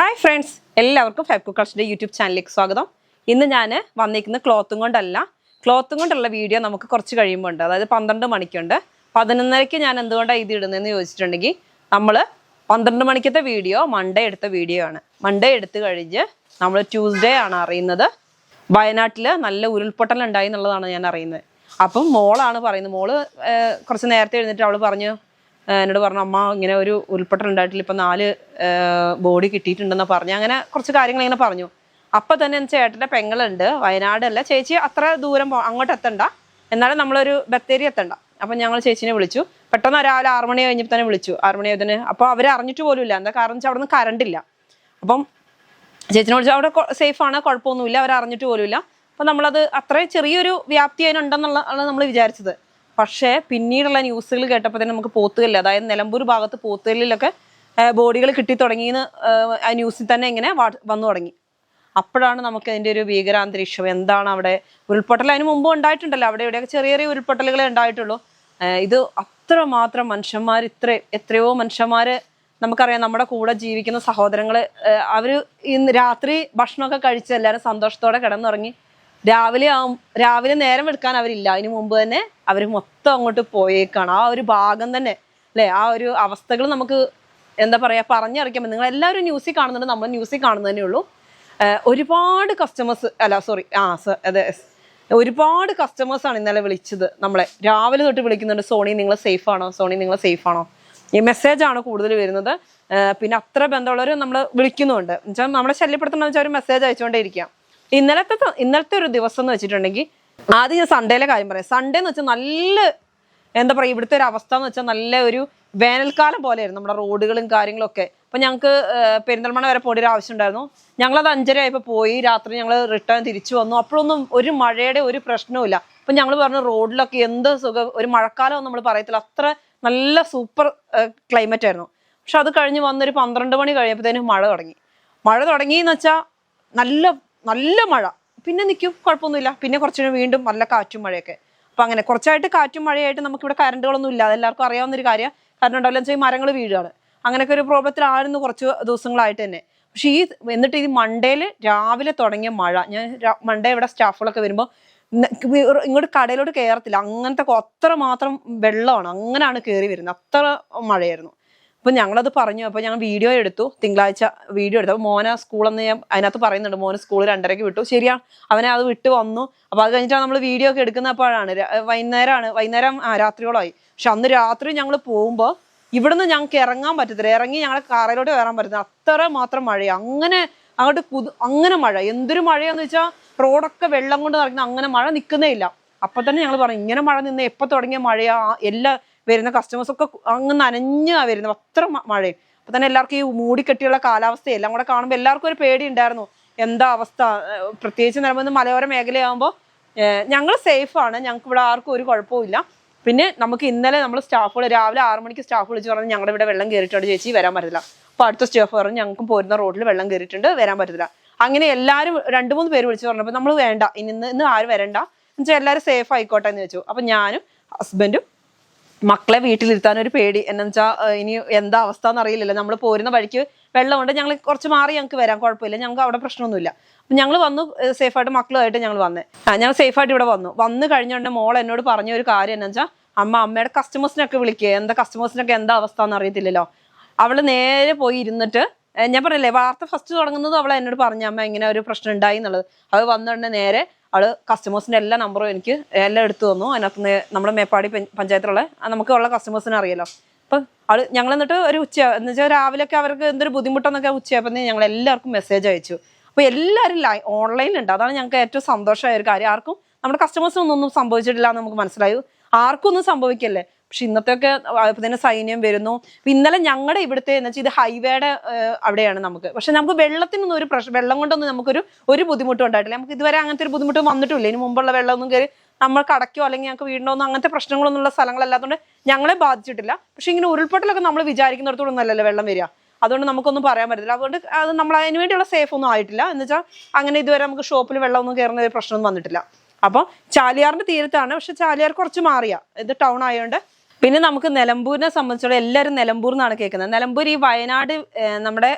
Hi friends, എല്ലാവർക്കും fab കുക്കേഴ്സിൻ്റെ YouTube ചാനലിലേക്ക് സ്വാഗതം. ഇന്ന് ഞാൻ വന്നിരിക്കുന്ന ക്ലോത്തും കൊണ്ടുള്ള വീഡിയോ നമുക്ക് കുറച്ച് കഴിയുമ്പോൾ ഉണ്ട്. അതായത് 12 മണിക്കുണ്ട്. 11:30 ഞാൻ എന്തുകൊണ്ടാണ് ഇത് ഇടുന്നതെന്ന് ചോദിച്ചിട്ടുണ്ടെങ്കിൽ, നമ്മൾ 12 മണിക്കത്തെ വീഡിയോ മൺഡേ എടുത്ത വീഡിയോ ആണ്. മൺഡേ എടുത്തു കഴിഞ്ഞ് നമ്മൾ ട്യൂസ്ഡേ ആണ് അറിയുന്നത് വയനാട്ടിൽ നല്ല ഉരുൾപൊട്ടൽ ഉണ്ടായി എന്നുള്ളതാണ് ഞാൻ അറിയുന്നത്. അപ്പം മോളാണ് പറയുന്നത്. മോള് കുറച്ച് നേരത്തെ എഴുന്നേറ്റ് അവൾ എന്നോട് പറഞ്ഞു, അമ്മ ഇങ്ങനെ ഒരു ഉരുൾപൊട്ടൽ ഉണ്ടായിട്ടില്ല, ഇപ്പം 4 ബോഡി കിട്ടിയിട്ടുണ്ടെന്ന് പറഞ്ഞു. അങ്ങനെ കുറച്ച് കാര്യങ്ങൾ ഇങ്ങനെ പറഞ്ഞു. അപ്പം തന്നെ ചേട്ടൻ്റെ പെങ്ങളുണ്ട് വയനാടല്ല. ചേച്ചി അത്ര ദൂരം അങ്ങോട്ട് എത്തണ്ട, എന്നാലും നമ്മളൊരു ബത്തേരി എത്തണ്ട. അപ്പം ഞങ്ങൾ ചേച്ചീനെ വിളിച്ചു. പെട്ടെന്ന് രാവിലെ 6 മണി കഴിഞ്ഞപ്പോൾ തന്നെ വിളിച്ചു. 6 മണി ആയതിന് അപ്പോൾ അവർ അറിഞ്ഞിട്ട് പോലും ഇല്ല. എന്താ കാരണം വെച്ചാൽ അവിടെ നിന്ന് കറണ്ടില്ല. അപ്പം ചേച്ചിനെ വിളിച്ചു. അവിടെ സേഫാണ്, കുഴപ്പമൊന്നുമില്ല, അവർ അറിഞ്ഞിട്ട് പോലും ഇല്ല. അപ്പം നമ്മളത് അത്ര ചെറിയൊരു വ്യാപ്തി അതിനുണ്ടെന്നുള്ളതാണ് നമ്മൾ വിചാരിച്ചത്. പക്ഷേ പിന്നീടുള്ള ന്യൂസുകൾ കേട്ടപ്പോൾ തന്നെ നമുക്ക് പോത്തുകല്ല്, അതായത് നിലമ്പൂർ ഭാഗത്ത് പോത്തുകല്ലിലൊക്കെ ബോഡികൾ കിട്ടി തുടങ്ങിയെന്ന് ആ ന്യൂസിൽ തന്നെ ഇങ്ങനെ വന്നു തുടങ്ങി. അപ്പോഴാണ് നമുക്ക് അതിൻ്റെ ഒരു ഭീകരാന്തരീക്ഷം എന്താണ് അവിടെ ഉരുൾപൊട്ടൽ അതിന് മുമ്പ് ഉണ്ടായിട്ടുണ്ടല്ലോ, അവിടെ ഇവിടെയൊക്കെ ചെറിയ ചെറിയ ഉരുൾപൊട്ടലുകളെ ഉണ്ടായിട്ടുള്ളൂ. ഇത് അത്രമാത്രം മനുഷ്യന്മാർ എത്രയോ മനുഷ്യന്മാർ നമുക്കറിയാം. നമ്മുടെ കൂടെ ജീവിക്കുന്ന സഹോദരങ്ങൾ അവർ ഇന്ന് രാത്രി ഭക്ഷണമൊക്കെ കഴിച്ച് എല്ലാവരും സന്തോഷത്തോടെ കിടന്നുറങ്ങി. രാവിലെ നേരം എടുക്കാൻ അവരില്ല. അതിന് മുമ്പ് തന്നെ അവർ മൊത്തം അങ്ങോട്ട് പോയേക്കാണ്. ആ ഒരു ഭാഗം തന്നെ അല്ലേ, ആ ഒരു അവസ്ഥകൾ നമുക്ക് എന്താ പറയുക പറഞ്ഞറിയിക്കാൻ. നിങ്ങൾ എല്ലാവരും ന്യൂസിൽ കാണുന്നുണ്ട്, നമ്മൾ ന്യൂസിൽ കാണുന്നതന്നെ ഉള്ളൂ. ഒരുപാട് കസ്റ്റമേഴ്സ് ഒരുപാട് കസ്റ്റമേഴ്സാണ് ഇന്നലെ വിളിച്ചത്. നമ്മളെ രാവിലെ തൊട്ട് വിളിക്കുന്നുണ്ട്, സോണി നിങ്ങൾ സേഫ് ആണോ. ഈ മെസ്സേജാണ് കൂടുതൽ വരുന്നത്. പിന്നെ അത്ര ബന്ധമുള്ളവർ നമ്മൾ വിളിക്കുന്നുണ്ട്. എന്നുവെച്ചാൽ നമ്മളെ ശല്യപ്പെടുത്തണമെന്ന് വെച്ചാൽ ഒരു മെസ്സേജ് അയച്ചുകൊണ്ടേ ഇരിക്കാം. ഇന്നലത്തെ ഒരു ദിവസം എന്ന് വെച്ചിട്ടുണ്ടെങ്കിൽ, ആദ്യം ഞാൻ സൺഡേയിലെ കാര്യം പറയാം. സൺഡേ എന്ന് വെച്ചാൽ നല്ല എന്താ പറയുക, ഇവിടുത്തെ ഒരു അവസ്ഥ എന്ന് വെച്ചാൽ നല്ല ഒരു വേനൽക്കാലം പോലെയായിരുന്നു നമ്മുടെ റോഡുകളും കാര്യങ്ങളൊക്കെ. അപ്പം ഞങ്ങൾക്ക് പെരിന്തൽമണ്ണ വരെ പോകേണ്ട ഒരു ആവശ്യം ഉണ്ടായിരുന്നു. ഞങ്ങളത് 5:30 ആയപ്പോൾ പോയി. രാത്രി ഞങ്ങൾ റിട്ടേൺ തിരിച്ചു വന്നു. അപ്പോഴൊന്നും ഒരു മഴയുടെ ഒരു പ്രശ്നവും ഇല്ല. അപ്പം ഞങ്ങൾ പറഞ്ഞു റോഡിലൊക്കെ എന്ത് സുഖം, ഒരു മഴക്കാലം നമ്മൾ പറയത്തില്ല, അത്ര നല്ല സൂപ്പർ ക്ലൈമറ്റ് ആയിരുന്നു. പക്ഷെ അത് കഴിഞ്ഞ് വന്നൊരു 12 മണി കഴിയുമ്പോഴത്തേനും മഴ തുടങ്ങിയെന്ന് വെച്ചാൽ നല്ല മഴ. പിന്നെ നിൽക്കും, കുഴപ്പമൊന്നുമില്ല. പിന്നെ കുറച്ചു വീണ്ടും നല്ല കാറ്റും മഴയൊക്കെ. അപ്പം അങ്ങനെ കുറച്ചായിട്ട് കാറ്റും മഴയായിട്ട് നമുക്കിവിടെ കറണ്ടുകളൊന്നും ഇല്ല. അതെല്ലാവർക്കും അറിയാവുന്നൊരു കാര്യം. കറണ്ട് ഉണ്ടാവില്ല വെച്ചാൽ മരങ്ങൾ വീഴുകയാണ്. അങ്ങനെയൊക്കെ ഒരു പ്രോബ്ലത്തിലായിരുന്നു കുറച്ച് ദിവസങ്ങളായിട്ട് തന്നെ. പക്ഷെ എന്നിട്ട് ഈ മൺഡേയിൽ രാവിലെ തുടങ്ങിയ മഴ, ഞാൻ മൺഡേ ഇവിടെ സ്റ്റാഫുകളൊക്കെ വരുമ്പോൾ ഇങ്ങോട്ട് കടയിലോട്ട് കയറത്തില്ല. അങ്ങനത്തെ അത്ര മാത്രം വെള്ളമാണ്, അങ്ങനെയാണ് കയറി വരുന്നത്. അത്ര മഴയായിരുന്നു. അപ്പം ഞങ്ങളത് പറഞ്ഞു. അപ്പോൾ ഞങ്ങൾ വീഡിയോ എടുത്തു, തിങ്കളാഴ്ച വീഡിയോ എടുത്തു. അപ്പോൾ മോനെ സ്കൂളെന്ന് ഞാൻ അതിനകത്ത് പറയുന്നുണ്ട്. മോന് സ്കൂൾ 2:30 വിട്ടു. ശരിയാണ്, അവനെ അത് വിട്ട് വന്നു. അപ്പോൾ അത് കഴിഞ്ഞിട്ടാണ് നമ്മൾ വീഡിയോ ഒക്കെ എടുക്കുന്നപ്പോഴാണ് വൈകുന്നേരം രാത്രിയോളമായി. പക്ഷെ അന്ന് രാത്രി ഞങ്ങൾ പോകുമ്പോൾ ഇവിടുന്ന് ഞങ്ങൾക്ക് ഇറങ്ങാൻ പറ്റത്തില്ല. ഇറങ്ങി ഞങ്ങളെ കാറിലോട്ട് കയറാൻ പറ്റത്തില്ല. അത്ര മാത്രം മഴയാണ്. അങ്ങനെ മഴ, എന്തൊരു മഴയാന്ന് വെച്ചാൽ റോഡൊക്കെ വെള്ളം കൊണ്ട് നിറയ്ക്കുന്ന, അങ്ങനെ മഴ നിൽക്കുന്നേ ഇല്ല. അപ്പം തന്നെ ഞങ്ങൾ പറഞ്ഞു, ഇങ്ങനെ മഴ നിന്ന് എപ്പോൾ തുടങ്ങിയ മഴയാ, എല്ലാ വരുന്ന കസ്റ്റമേഴ്സൊക്കെ അങ്ങ് നനഞ്ഞാ വരുന്നത്, അത്ര മഴയും. അപ്പം തന്നെ എല്ലാവർക്കും ഈ മൂടിക്കെട്ടിയുള്ള കാലാവസ്ഥയും എല്ലാം കൂടെ കാണുമ്പോൾ എല്ലാവർക്കും ഒരു പേടി ഉണ്ടായിരുന്നു, എന്താ അവസ്ഥ. പ്രത്യേകിച്ച് നിലമ്പൂർ മലയോര മേഖലയാകുമ്പോൾ ഞങ്ങൾ സേഫാണ്, ഞങ്ങൾക്ക് ഇവിടെ ആർക്കും ഒരു കുഴപ്പമില്ല. പിന്നെ നമുക്ക് ഇന്നലെ നമ്മൾ സ്റ്റാഫുകൾ രാവിലെ 6 മണിക്ക് സ്റ്റാഫ് വിളിച്ച് പറഞ്ഞു, ഞങ്ങളുടെ ഇവിടെ വെള്ളം കയറിയിട്ടുണ്ട് ചേച്ചി, വരാൻ പറ്റില്ല. അപ്പോൾ അടുത്ത സ്റ്റാഫ് പറഞ്ഞു, ഞങ്ങൾക്കും പോരുന്ന റോഡിൽ വെള്ളം കയറിയിട്ടുണ്ട്, വരാൻ പറ്റില്ല. അങ്ങനെ എല്ലാവരും 2-3 പേര് വിളിച്ച് പറഞ്ഞപ്പോൾ നമ്മൾ വേണ്ട, ഇന്ന് ആരും വരണ്ട എന്നുവെച്ചാൽ എല്ലാവരും സേഫ് ആയിക്കോട്ടെ എന്ന് വെച്ചു. അപ്പം ഞാനും ഹസ്ബൻഡും മക്കളെ വീട്ടിലിരുത്താനൊരു പേടി. എന്നു വെച്ചാൽ ഇനി എന്താ അവസ്ഥ എന്നറിയില്ലല്ലോ. നമ്മൾ പോരുന്ന വഴിക്ക് വെള്ളമുണ്ട്, ഞങ്ങൾ കുറച്ച് മാറി ഞങ്ങൾക്ക് വരാം, കുഴപ്പമില്ല, ഞങ്ങൾക്ക് അവിടെ പ്രശ്നമൊന്നുമില്ല. അപ്പം ഞങ്ങൾ വന്നു സേഫായിട്ട്, മക്കളുമായിട്ട് ഞങ്ങൾ ഞങ്ങൾ സേഫായിട്ട് ഇവിടെ വന്നു കഴിഞ്ഞുകൊണ്ട് മോൾ എന്നോട് പറഞ്ഞ ഒരു കാര്യം എന്ന് വെച്ചാൽ, അമ്മയുടെ കസ്റ്റമേഴ്സിനൊക്കെ വിളിക്കുക, കസ്റ്റമേഴ്സിനൊക്കെ എന്താ അവസ്ഥ എന്ന് അറിയത്തില്ലല്ലോ. അവള് നേരെ പോയി ഇരുന്നിട്ട്, ഞാൻ പറഞ്ഞില്ലേ വാർത്ത ഫസ്റ്റ് തുടങ്ങുന്നത് അവൾ എന്നോട് പറഞ്ഞു, അമ്മ ഇങ്ങനെ ഒരു പ്രശ്നം ഉണ്ടായി എന്നുള്ളത്. അത് വന്നിട്ട് നേരെ അവള് കസ്റ്റമേഴ്സിന്റെ എല്ലാ നമ്പറും എനിക്ക് എല്ലാം എടുത്തു തന്നു. അതിനകത്ത് നമ്മുടെ മേപ്പാടി പഞ്ചായത്തിലുള്ള നമുക്കുള്ള കസ്റ്റമേഴ്സിനെ അറിയാലോ. അപ്പം ഞങ്ങൾ എന്നിട്ട് ഒരു എന്ന് വെച്ചാൽ രാവിലെയൊക്കെ അവർക്ക് എന്തൊരു ബുദ്ധിമുട്ടെന്നൊക്കെ ഉച്ചയായപ്പോൾ ഞങ്ങൾ എല്ലാവർക്കും മെസ്സേജ് അയച്ചു. അപ്പോൾ എല്ലാവരും ഓൺലൈനിലുണ്ട്. അതാണ് ഞങ്ങൾക്ക് ഏറ്റവും സന്തോഷമായ ഒരു കാര്യം. ആർക്കും നമ്മുടെ കസ്റ്റമേഴ്സിനൊന്നും സംഭവിച്ചിട്ടില്ല എന്ന് നമുക്ക് മനസ്സിലായി. ആർക്കും ഒന്നും സംഭവിക്കല്ലേ. പക്ഷെ ഇന്നത്തെയൊക്കെ തന്നെ സൈന്യം വരുന്നു. ഇന്നലെ ഞങ്ങളുടെ ഇവിടുത്തെ എന്ന് വെച്ചാൽ ഇത് ഹൈവേയുടെ അവിടെയാണ് നമുക്ക്. പക്ഷെ നമുക്ക് വെള്ളത്തിനൊന്നും ഒരു വെള്ളം കൊണ്ടൊന്നും നമുക്കൊരു ബുദ്ധിമുട്ടും ഉണ്ടായിട്ടില്ല. നമുക്ക് ഇതുവരെ അങ്ങനത്തെ ഒരു ബുദ്ധിമുട്ടും വന്നിട്ടില്ല. ഇനി മുമ്പുള്ള വെള്ളമൊന്നും കയറി നമ്മൾ കടയ്ക്കോ അല്ലെങ്കിൽ ഞങ്ങൾക്ക് വീടിനൊന്നും അങ്ങനത്തെ പ്രശ്നങ്ങളൊന്നും ഉള്ള സ്ഥലങ്ങളല്ലാത്തതുകൊണ്ട് ഞങ്ങളെ ബാധിച്ചിട്ടില്ല. പക്ഷെ ഇങ്ങനെ ഉരുൾപൊട്ടലൊക്കെ നമ്മൾ വിചാരിക്കുന്നിടത്തോളം നല്ലല്ലോ വെള്ളം വരിക. അതുകൊണ്ട് നമുക്കൊന്നും പറയാൻ പറ്റില്ല. അതുകൊണ്ട് അത് നമ്മൾ അതിന് വേണ്ടിയുള്ള സേഫ് ഒന്നും ആയിട്ടില്ല. എന്ന് വെച്ചാൽ അങ്ങനെ ഇതുവരെ നമുക്ക് ഷോപ്പിൽ വെള്ളമൊന്നും കയറുന്ന ഒരു പ്രശ്നമൊന്നും വന്നിട്ടില്ല. അപ്പോൾ ചാലിയാറിന്റെ തീരത്താണ്. പക്ഷെ ചാലിയാർ കുറച്ച് മാറിയ ഇത് ടൗൺ ആയതുകൊണ്ട് പിന്നെ നമുക്ക് നിലമ്പൂരിനെ സംബന്ധിച്ചോളം എല്ലാവരും നിലമ്പൂർ എന്നാണ് കേൾക്കുന്നത്. നിലമ്പൂർ ഈ വയനാട് നമ്മുടെ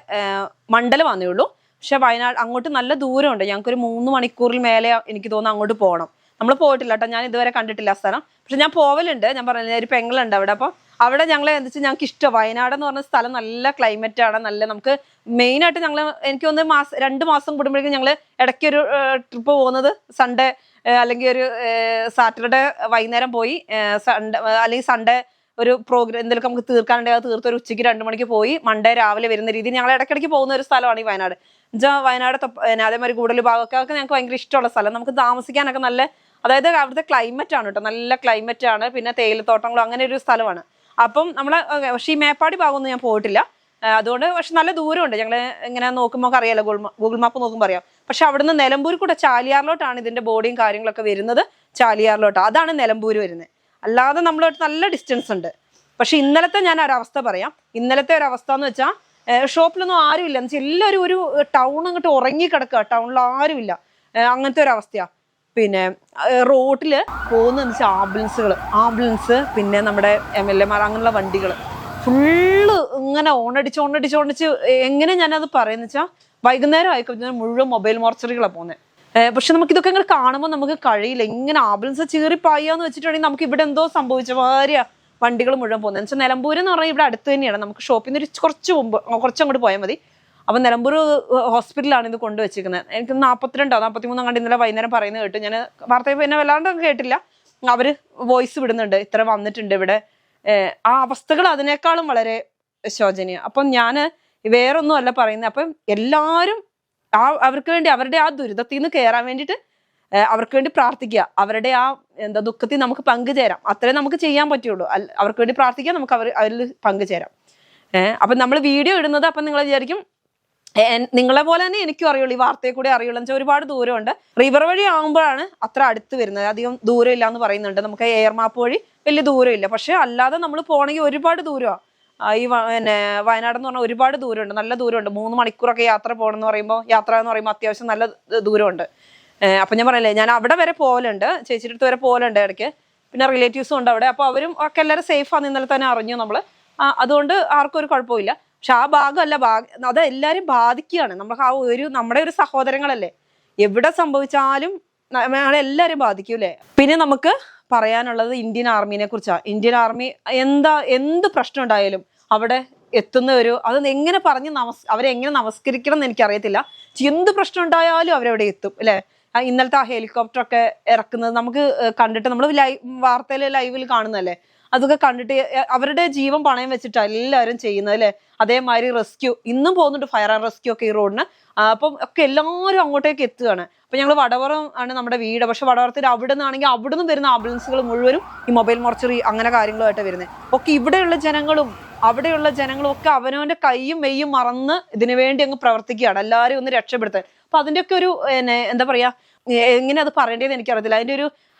മണ്ഡലം വന്നേ ഉള്ളൂ. പക്ഷെ വയനാട് അങ്ങോട്ട് നല്ല ദൂരമുണ്ട്. ഞങ്ങൾക്കൊരു 3 മണിക്കൂറിൽ മേലെ എനിക്ക് തോന്നുന്നു അങ്ങോട്ട് പോകണം. നമ്മൾ പോയിട്ടില്ല കേട്ടോ, ഞാൻ ഇതുവരെ കണ്ടിട്ടില്ല ആ സ്ഥലം. പക്ഷെ ഞാൻ പോവലുണ്ട്. ഞാൻ പറഞ്ഞില്ല, ഒരു പെങ്ങളുണ്ട് അവിടെ. അപ്പോൾ അവിടെ ഞങ്ങൾ എന്താ വെച്ചാൽ ഞങ്ങൾക്ക് ഇഷ്ടം വയനാട് എന്ന് പറഞ്ഞ സ്ഥലം. നല്ല ക്ലൈമറ്റ് ആണ്, നല്ല നമുക്ക് മെയിനായിട്ട് ഞങ്ങൾ എനിക്ക് ഒന്ന് 2 മാസം കൂടുമ്പോഴേക്കും ഞങ്ങൾ ഇടയ്ക്കൊരു ട്രിപ്പ് പോകുന്നത് സൺഡേ അല്ലെങ്കിൽ ഒരു സാറ്റർഡേ വൈകുന്നേരം പോയി, സൺഡേ അല്ലെങ്കിൽ സൺഡേ ഒരു പ്രോഗ്രാം എന്തെങ്കിലും നമുക്ക് തീർക്കാനുണ്ടെങ്കിൽ അത് തീർത്ത് ഒരു ഉച്ചയ്ക്ക് 2 മണിക്ക് പോയി മൺഡേ രാവിലെ വരുന്ന രീതിയിൽ ഞങ്ങൾ ഇടയ്ക്കിടയ്ക്ക് പോകുന്ന ഒരു സ്ഥലമാണ് ഈ വയനാട്. എന്നുവെച്ചാൽ വയനാട് അതേമാതിരി കൂടുതൽ ഭാഗമൊക്കെ ഞങ്ങൾക്ക് ഭയങ്കര ഇഷ്ടമുള്ള സ്ഥലം. നമുക്ക് താമസിക്കാനൊക്കെ നല്ല, അതായത് അവിടുത്തെ ക്ലൈമറ്റ് ആണ് കേട്ടോ, നല്ല ക്ലൈമറ്റ് ആണ്. പിന്നെ തേയിലത്തോട്ടങ്ങളും അങ്ങനെ ഒരു സ്ഥലമാണ്. അപ്പം നമ്മളെ പക്ഷേ ഈ മേപ്പാടി ഭാഗമൊന്നും ഞാൻ പോയിട്ടില്ല. അതുകൊണ്ട് പക്ഷെ നല്ല ദൂരമുണ്ട്. ഞങ്ങൾ ഇങ്ങനെ നോക്കുമ്പോൾ അറിയാലോ, ഗൂഗിൾ മാപ്പ് നോക്കുമ്പോൾ അറിയാം. പക്ഷെ അവിടുന്ന് നിലമ്പൂർ കൂടെ ചാലിയാറിലോട്ടാണ് ഇതിന്റെ ബോഡിയും കാര്യങ്ങളൊക്കെ വരുന്നത്. ചാലിയാറിലോട്ടാണ്, അതാണ് നിലമ്പൂർ വരുന്നത്. അല്ലാതെ നമ്മളോട്ട് നല്ല ഡിസ്റ്റൻസ് ഉണ്ട്. പക്ഷെ ഇന്നലത്തെ ഞാൻ ഒരവസ്ഥ പറയാം. ഇന്നലത്തെ ഒരു അവസ്ഥ എന്ന് വെച്ചാൽ ഷോപ്പിലൊന്നും ആരുമില്ല. എന്ന് വെച്ചാൽ എല്ലാവരും ഒരു ടൗൺ അങ്ങോട്ട് ഉറങ്ങിക്കിടക്കുക, ടൗണിൽ ആരുമില്ല, അങ്ങനത്തെ ഒരു അവസ്ഥയാണ്. പിന്നെ റോഡിൽ പോകുന്നതെന്ന് വെച്ചാൽ ആംബുലൻസ് പിന്നെ നമ്മുടെ MLA മാർ അങ്ങനെയുള്ള വണ്ടികൾ ഫുള്ള് ഇങ്ങനെ ഓണടിച്ച് എങ്ങനെ ഞാനത് പറയുന്നത് വെച്ചാൽ വൈകുന്നേരം ആയിക്കഴിഞ്ഞാൽ മുഴുവൻ മൊബൈൽ മോർച്ചറികളാണ് പോകുന്നത്. പക്ഷെ നമുക്കിതൊക്കെ ഇങ്ങനെ കാണുമ്പോൾ നമുക്ക് കഴിയില്ല. ഇങ്ങനെ ആംബുലൻസ് ചീറിപ്പായാന്ന് വെച്ചിട്ടുണ്ടെങ്കിൽ നമുക്ക് ഇവിടെ എന്തോ സംഭവിച്ച ഭാര്യ വണ്ടികൾ മുഴുവൻ പോകുന്നത്. എന്ന് വെച്ചാൽ നിലമ്പൂർ എന്ന് പറഞ്ഞാൽ ഇവിടെ അടുത്ത് തന്നെയാണ്. നമുക്ക് ഷോപ്പിൽ നിന്ന് കുറച്ചങ്ങോട്ട് പോയാൽ മതി. അപ്പം നിലമ്പൂർ ഹോസ്പിറ്റലാണ് ഇത് കൊണ്ടുവച്ചിരിക്കുന്നത്. എനിക്ക് 43 കണ്ട് ഇന്നലെ വൈകുന്നേരം പറയുന്നത് കേട്ടു. ഞാൻ വാർത്തയിൽ പിന്നെ വല്ലാണ്ട് കേട്ടില്ല. അവർ വോയിസ് വിടുന്നുണ്ട്, ഇത്ര വന്നിട്ടുണ്ട് ഇവിടെ. ആ അവസ്ഥകൾ അതിനേക്കാളും വളരെ ശോചനീയം. അപ്പം ഞാൻ വേറൊന്നും അല്ല പറയുന്നത്. അപ്പം എല്ലാവരും അവർക്ക് വേണ്ടി, അവരുടെ ആ ദുരിതത്തിൽ നിന്ന് കയറാൻ വേണ്ടിയിട്ട് അവർക്ക് വേണ്ടി പ്രാർത്ഥിക്കുക. അവരുടെ ആ ദുഃഖത്തിൽ നമുക്ക് പങ്കുചേരാം. അത്രേ നമുക്ക് ചെയ്യാൻ പറ്റുള്ളൂ. അവർക്ക് വേണ്ടി പ്രാർത്ഥിക്കുക, നമുക്ക് അവരിൽ പങ്കുചേരാം. അപ്പം നമ്മൾ വീഡിയോ ഇടുന്നത് അപ്പം നിങ്ങൾ വിചാരിക്കും നിങ്ങളെ പോലെ തന്നെ എനിക്കും അറിയുള്ളൂ, ഈ വാർത്തയെ കൂടെ അറിയുള്ളൂ. എന്ന് വെച്ചാൽ ഒരുപാട് ദൂരമുണ്ട്. റിവർ വഴി ആകുമ്പോഴാണ് അത്ര അടുത്ത് വരുന്നത്, അധികം ദൂരമില്ല എന്ന് പറയുന്നുണ്ട്. നമുക്ക് എയർ മാപ്പ് വഴി വലിയ ദൂരമില്ല. പക്ഷെ അല്ലാതെ നമ്മൾ പോകണമെങ്കിൽ ഒരുപാട് ദൂരമാണ്. ഈ വയനാട് എന്ന് പറഞ്ഞാൽ ഒരുപാട് ദൂരമുണ്ട്, നല്ല ദൂരമുണ്ട്. 3 മണിക്കൂറൊക്കെ യാത്ര എന്ന് പറയുമ്പോൾ അത്യാവശ്യം നല്ല ദൂരമുണ്ട്. അപ്പം ഞാൻ പറയില്ലേ, ഞാൻ അവിടെ വരെ പോകലുണ്ട്, ചേച്ചിയുടെ അടുത്ത് വരെ പോകലുണ്ട് ഇടയ്ക്ക്. പിന്നെ റിലേറ്റീവ്സും ഉണ്ട് അവിടെ. അപ്പോൾ അവരും ഒക്കെ എല്ലാവരും സേഫാന്ന് ഇന്നലെ തന്നെ അറിഞ്ഞു നമ്മൾ. അതുകൊണ്ട് ആർക്കും ഒരു കുഴപ്പമില്ല. പക്ഷെ ആ ഭാഗമല്ല, അത് എല്ലാവരും ബാധിക്കുകയാണ്. നമ്മുടെ ഒരു സഹോദരങ്ങളല്ലേ, എവിടെ സംഭവിച്ചാലും നമ്മളെല്ലാവരും ബാധിക്കൂലേ. പിന്നെ നമുക്ക് പറയാനുള്ളത് ഇന്ത്യൻ ആർമീനെ കുറിച്ചാണ്. ഇന്ത്യൻ ആർമി എന്ത് പ്രശ്നം ഉണ്ടായാലും അവിടെ എത്തുന്ന അത് എങ്ങനെ പറഞ്ഞ് അവരെ എങ്ങനെ നമസ്കരിക്കണം എന്ന് എനിക്കറിയത്തില്ല. എന്ത് പ്രശ്നം ഉണ്ടായാലും അവരവിടെ എത്തും അല്ലേ. ഇന്നലത്തെ ആ ഹെലികോപ്റ്റർ ഒക്കെ ഇറക്കുന്നത് നമുക്ക് കണ്ടിട്ട് നമ്മൾ വാർത്തയിൽ ലൈവിൽ കാണുന്നതല്ലേ. അതൊക്കെ കണ്ടിട്ട് അവരുടെ ജീവൻ പണയം വെച്ചിട്ടാണ് എല്ലാവരും ചെയ്യുന്നത് അല്ലേ. അതേമാതിരി റെസ്ക്യൂ ഇന്നും പോകുന്നുണ്ട്, ഫയർ ആൻഡ് റെസ്ക്യൂ ഒക്കെ ഈ റോഡിന്. അപ്പം ഒക്കെ എല്ലാവരും അങ്ങോട്ടേക്ക് എത്തുകയാണ്. അപ്പം ഞങ്ങൾ വടവറം ആണ് നമ്മുടെ വീട്. പക്ഷെ വടവറത്തിൽ അവിടെ നിന്നാണെങ്കിൽ അവിടെ നിന്ന് വരുന്ന ആംബുലൻസുകൾ മുഴുവനും ഈ മൊബൈൽ മോർച്ചറി അങ്ങനെ കാര്യങ്ങളുമായിട്ട് വരുന്നത്. ഒക്കെ ഇവിടെയുള്ള ജനങ്ങളും അവിടെയുള്ള ജനങ്ങളും ഒക്കെ അവനവന്റെ കൈയും മെയ്യും മറന്ന് ഇതിനു വേണ്ടി അങ്ങ് പ്രവർത്തിക്കുകയാണ്, എല്ലാവരും ഒന്ന് രക്ഷപ്പെടുത്താൻ. അപ്പൊ അതിൻ്റെയൊക്കെ ഒരു എന്താ പറയാ, എങ്ങനെ അത് പറയേണ്ടതെന്ന് എനിക്കറിയത്തില്ല.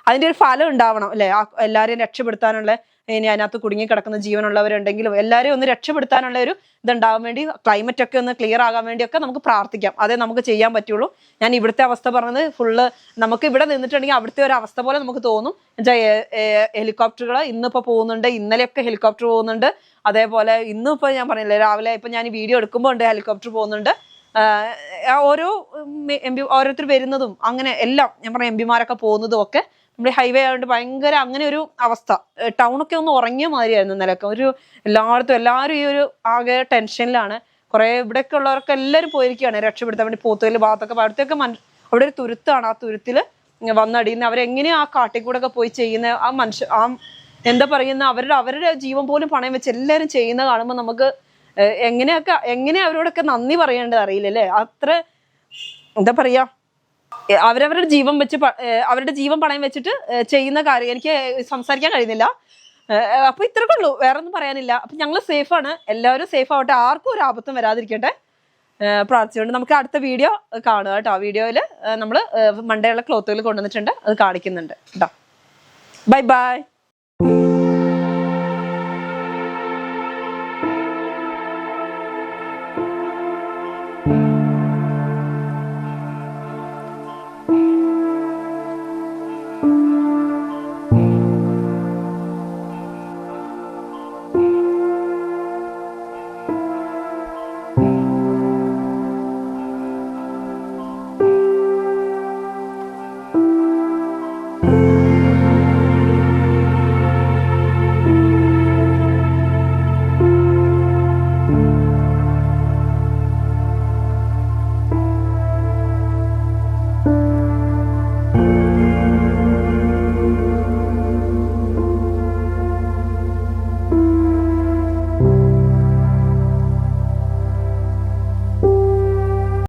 അതിന്റെ ഒരു ഫലം ഉണ്ടാവണം അല്ലെ, എല്ലാവരെയും രക്ഷപ്പെടുത്താനുള്ള. ഇനി അതിനകത്ത് കുടുങ്ങി കിടക്കുന്ന ജീവനുള്ളവരുണ്ടെങ്കിലും എല്ലാവരെയും ഒന്ന് രക്ഷപ്പെടുത്താനുള്ള ഒരു ഇതുണ്ടാവാൻ വേണ്ടി, ക്ലൈമറ്റ് ഒക്കെ ഒന്ന് ക്ലിയർ ആകാൻ വേണ്ടിയൊക്കെ നമുക്ക് പ്രാർത്ഥിക്കാം. അതേ നമുക്ക് ചെയ്യാൻ പറ്റുള്ളൂ. ഞാൻ ഇവിടുത്തെ അവസ്ഥ പറഞ്ഞത് ഫുള്ള് നമുക്ക് ഇവിടെ നിന്നിട്ടുണ്ടെങ്കിൽ അവിടുത്തെ ഒരു അവസ്ഥ പോലെ നമുക്ക് തോന്നും. എന്നുവെച്ചാൽ ഹെലികോപ്റ്ററുകൾ ഇന്നിപ്പോൾ പോകുന്നുണ്ട്, ഇന്നലെയൊക്കെ ഹെലികോപ്റ്റർ പോകുന്നുണ്ട്. അതേപോലെ ഇന്നിപ്പോൾ ഞാൻ പറഞ്ഞില്ലേ, രാവിലെ ഇപ്പം ഞാൻ ഈ വീഡിയോ എടുക്കുമ്പോൾ ഉണ്ട് ഹെലികോപ്റ്റർ പോകുന്നുണ്ട്. ഓരോരുത്തർ വരുന്നതും അങ്ങനെ എല്ലാം ഞാൻ പറഞ്ഞ MP മാരൊക്കെ പോകുന്നതും ഒക്കെ നമ്മുടെ ഹൈവേ ആയതുകൊണ്ട് ഭയങ്കര അങ്ങനെ ഒരു അവസ്ഥ. ടൗണൊക്കെ ഒന്ന് ഉറങ്ങിയ മാതിരിയായിരുന്നു ഇന്നലെയൊക്കെ. എല്ലാവരും ഈ ഒരു ആകെ ടെൻഷനിലാണ്. കുറെ ഇവിടെയൊക്കെ ഉള്ളവർക്ക് എല്ലാവരും പോയിരിക്കുകയാണ് രക്ഷപ്പെടുത്താൻ വേണ്ടി. പോത്തുകല്ല് ഭാഗത്തൊക്കെ അവിടത്തേക്ക് അവിടെ ഒരു തുരുത്താണ്. ആ തുരുത്തിൽ വന്നടിയുന്ന അവരെങ്ങനെയാ ആ കാട്ടിക്കൂടെ ഒക്കെ പോയി ചെയ്യുന്ന ആ എന്താ പറയുന്ന അവരുടെ ജീവൻ പോലും പണയം വെച്ച് എല്ലാവരും ചെയ്യുന്ന കാണുമ്പോൾ നമുക്ക് എങ്ങനെ അവരോടൊക്കെ നന്ദി പറയേണ്ടത് അറിയില്ലല്ലേ. അത്ര എന്താ പറയാ, അവരവരുടെ ജീവൻ പണയം വെച്ചിട്ട് ചെയ്യുന്ന കാര്യം എനിക്ക് സംസാരിക്കാൻ കഴിയുന്നില്ല. അപ്പൊ ഇത്രയൊക്കെ ഉള്ളൂ, വേറെ ഒന്നും പറയാനില്ല. അപ്പൊ ഞങ്ങൾ സേഫാണ്, എല്ലാവരും സേഫ് ആവട്ടെ, ആർക്കും ഒരു ആപത്തും വരാതിരിക്കട്ടെ പ്രാർത്ഥിച്ചുകൊണ്ട് നമുക്ക് അടുത്ത വീഡിയോ കാണുക കേട്ടോ. വീഡിയോയിൽ നമ്മൾ മണ്ടയുള്ള ക്ലോത്തുകൾ കൊണ്ടുവന്നിട്ടുണ്ട്, അത് കാണിക്കുന്നുണ്ട് കേട്ടോ. Bye bye.